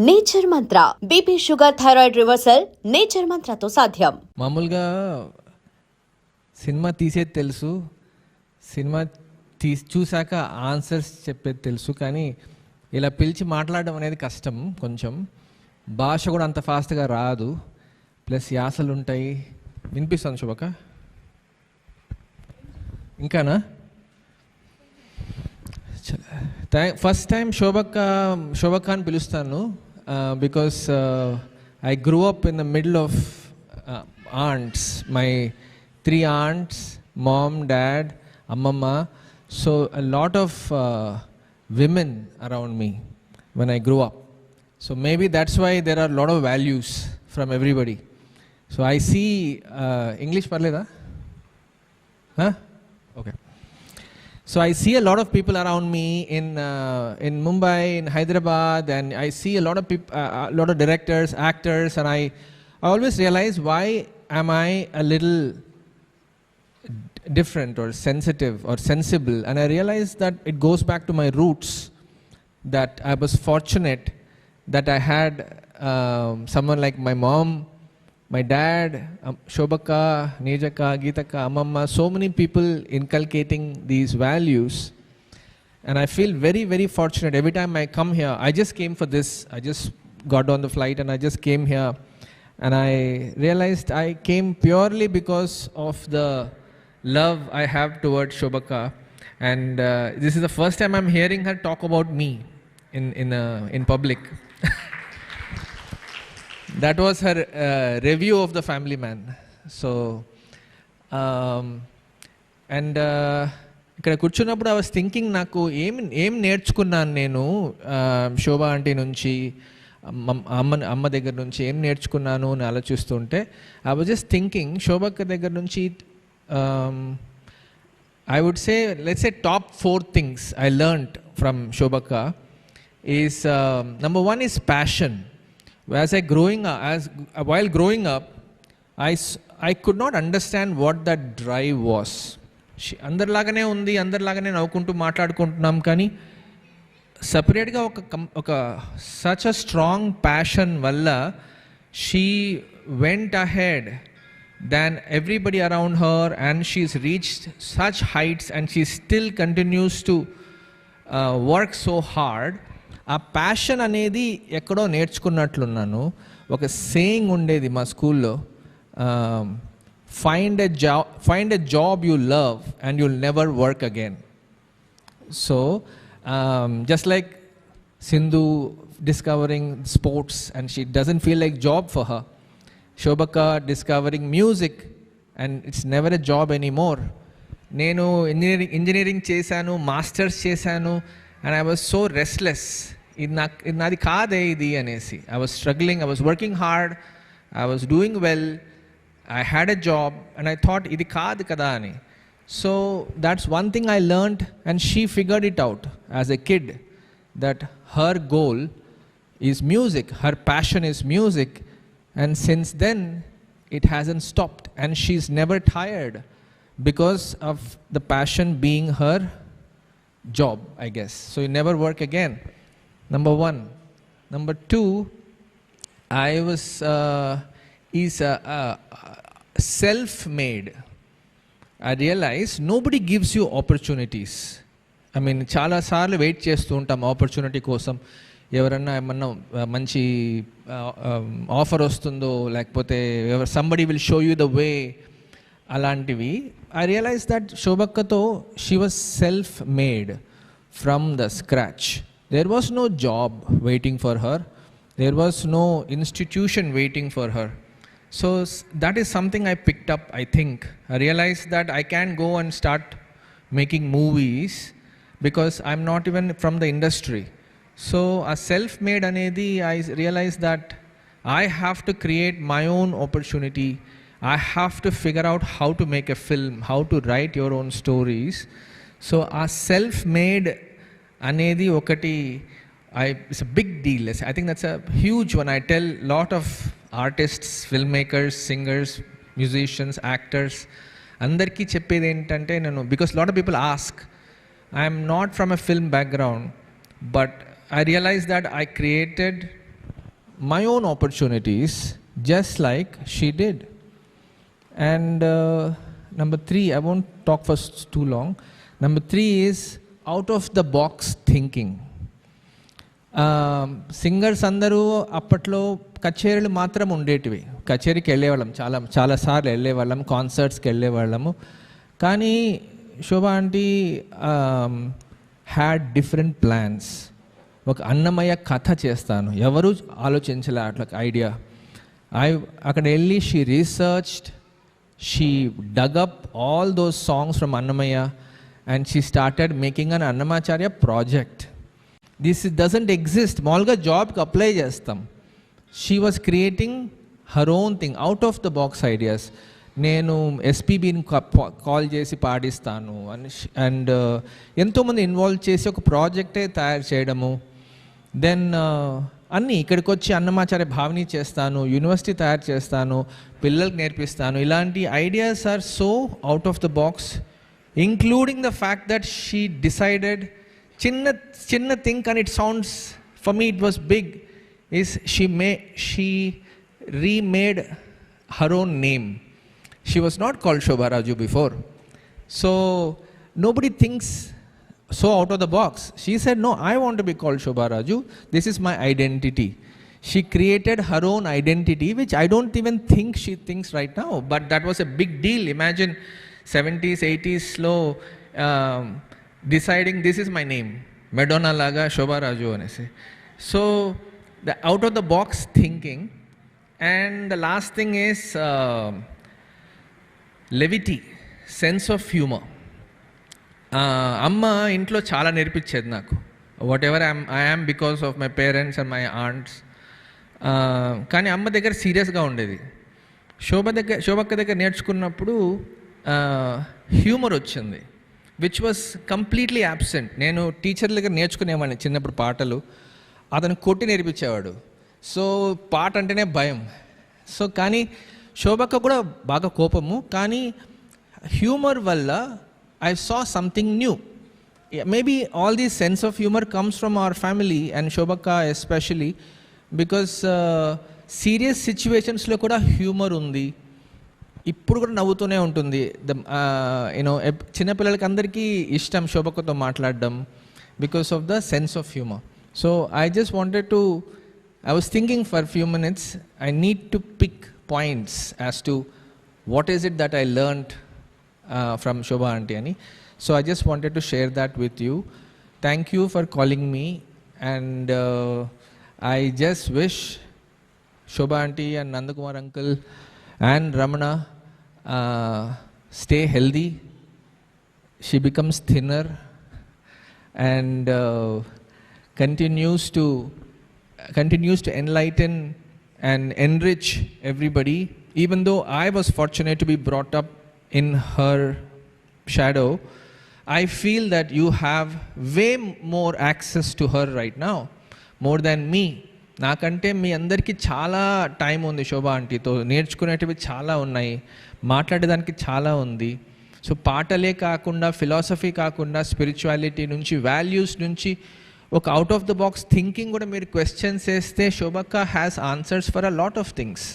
Nature mantra BP sugar thyroid reversal nature మంత్రతో సాధ్యం. మామూలుగా సినిమా తీసేది తెలుసు, సినిమా చూశాక ఆన్సర్స్ చెప్పేది తెలుసు, కానీ ఇలా పిలిచి మాట్లాడడం అనేది కష్టం. కొంచెం భాష కూడా అంత ఫాస్ట్గా రాదు, ప్లస్ యాసలు ఉంటాయి. వినిపిస్తుంది శుభక? ఇంకానా? ఫస్ట్ టైం శోభక్క అని పిలుస్తాను because I grew up in the middle of aunts, my 3 aunts, mom, dad, అమ్మమ్మ. So a lot of women around me when I grew up. So maybe that's why there are a lot of values from everybody. So I see English parleda? Huh? Okay. So I see a lot of people around me in Mumbai, in Hyderabad, and I see a lot of people, a lot of directors, actors, and I always realize, why am I a little different or sensitive or sensible? And I realize that it goes back to my roots, that I was fortunate that I had someone like my mom, my dad, Shobaka, Nejaka, Geetaka, Amamma, so many people inculcating these values. And I feel very, very fortunate. Every time I come here, I just came for this. I just got on the flight and I just came here. And I realized I came purely because of the love I have towards Shobaka. And this is the first time I'm hearing her talk about me in public. That was her review of the Family Man. So, and ఇక్కడ కూర్చున్నప్పుడు I was thinking, నాకు ఏం నేర్చుకున్నాను నేను శోభ aunty నుంచి, అమ్మ దగ్గర నుంచి ఏం నేర్చుకున్నాను అని ఆలోచిస్తుంటే I was just thinking, శోభక్క దగ్గర నుంచి I would say, let's say top 4 things I learned from Shobaka is, number 1 is passion. While growing up, I could not understand what that drive was. అందరిలాగానే ఉంది, అందరిలాగానే నవ్వుకుంటూ మాట్లాడుకుంటున్నాం, కానీ సపరేట్గా ఒక such a strong passion వల్ల she went ahead than everybody around her, and she's reached such heights, and she still continues to work so hard. ఆ passion అనేది ఎక్కడో నేర్చుకున్నట్లున్నాను. ఒక సేయింగ్ ఉండేది మా స్కూల్లో, find a job you love and you'll never work again. So just like Sindhu discovering sports and she doesn't feel like job for her, Shobaka discovering music and it's never a job anymore. నేను engineering చేశాను, masters చేశాను, and I was so restless. ఇది నాది కాదే ఇది అనేసి. I was struggling, I was working hard, I was doing well, I had a job, and I thought ఇది కాదు కదా అని. So that's one thing I learned, and she figured it out as a kid, that her goal is music, her passion is music. And since then, it hasn't stopped, and she's never tired because of the passion being her job, I guess. So you never work again. Number 1. Number 2, I was self-made. I realized nobody gives you opportunities. I mean, చాలా సార్లు wait చేస్తూ ఉంటాం opportunity కోసం. ఎవరన్నా ఏమన్నా మంచి offer వస్తుందో, లేకపోతే somebody will show you the way, అలాంటివి. ఐ రియలైజ్ దట్ శోభక్కతో she was self made from the scratch. There was no job waiting for her, there was no institution waiting for her. So that is something I picked up, I think. I realize that I can go and start making movies because I'm not even from the industry. So a self-made anedi, I realized that I have to create my own opportunity. I have to figure out how to make a film, how to write your own stories. So a self-made anedi okati, it's a big deal. I think that's a huge one. I tell lot of artists, filmmakers, singers, musicians, actors, andarki cheppedi entante nanu, because lot of people ask. I am not from a film background, but I realized that I created my own opportunities just like she did. And number 3, I won't talk for too long. Number 3 is out of the box thinking. Singers అందరూ అప్పట్లో కచేరీలు మాత్రం ఉండేటివి. కచేరీకి వెళ్ళేవాళ్ళం, చాలాసార్లు వెళ్ళేవాళ్ళం, కాన్సర్ట్స్కి వెళ్ళేవాళ్ళము. కానీ శోభా aunty had different plans. ఒక అన్నమయ్య కథ చేస్తాను, ఎవరు ఆలోచించలే అట్లా ఐడియా. అక్కడ వెళ్ళి she researched, she dug up all those songs from Annamayya and she started making an Annamacharya project. This doesn't exist. మామూలుగా జాబ్కి అప్లై చేస్తాం. She was creating her own thing, out of the box ideas. నేను ఎస్పీబీని call చేసి పాడిస్తాను and ఎంతోమంది involve చేసి ఒక ప్రాజెక్టే తయారు చేయడము. దెన్ అన్నీ ఇక్కడికి వచ్చి అన్నమాచార్య భావని చేస్తాను, యూనివర్సిటీ తయారు చేస్తాను, పిల్లలకు నేర్పిస్తాను. ఇలాంటి ideas are so out of the box, including the fact that she decided చిన్న థింగ్ కానీ it sounds for me it was big is she remade her own name. She was not called Shobha Raju before, so nobody thinks so out of the box. She said, no, I want to be called Shobha Raju, this is my identity. She created her own identity, which I don't even think she thinks right now, but that was a big deal. Imagine 70s 80s lo deciding this is my name, Madonna laga Shobha Raju anese. So the out of the box thinking. And the last thing is levity, sense of humor. అమ్మ ఇంట్లో చాలా నేర్పించేది నాకు. What ever I am because of my parents and my aunts. కానీ అమ్మ దగ్గర సీరియస్గా ఉండేది. శోభక్క దగ్గర నేర్చుకున్నప్పుడు హ్యూమర్ వచ్చింది, విచ్ వాస్ కంప్లీట్లీ యాబ్సెంట్. నేను టీచర్ దగ్గర నేర్చుకునేవాడిని చిన్నప్పుడు పాటలు, అతను కొట్టి నేర్పించేవాడు. సో పాట అంటేనే భయం. సో కానీ శోభక్క కూడా బాగా కోపము, కానీ హ్యూమర్ వల్ల I saw something new. Maybe all these sense of humour comes from our family and Shobhakka especially, because serious సిచ్యువేషన్స్లో కూడా హ్యూమర్ ఉంది. ఇప్పుడు కూడా నవ్వుతూనే ఉంటుంది. యూనో చిన్నపిల్లలకి అందరికీ ఇష్టం శోభక్కతో మాట్లాడడం because of the sense of humour. So I just wanted to, I was thinking for a few minutes, I need to pick points as to what is it that I learned from Shobha Aunty Ani. So I just wanted to share that with you. Thank you for calling me, and I just wish Shobha Aunty and Nandakumar uncle and Ramana stay healthy. She becomes thinner and continues to enlighten and enrich everybody. Even though I was fortunate to be brought up in her shadow, I feel that you have way more access to her right now, more than me. నాకంటే మీ అందరికీ చాలా time ఉంది శోభా ఆంటీతో, నేర్చుకునేటివి చాలా ఉన్నాయి, మాట్లాడేదానికి చాలా ఉంది. So పాటలే కాకుండా, ఫిలాసఫీ కాకుండా, స్పిరిచువాలిటీ నుంచి, వాల్యూస్ నుంచి, ఒక out of the box thinking కూడా మీరు క్వశ్చన్స్ వేస్తే Shobhakka has answers for a lot of things.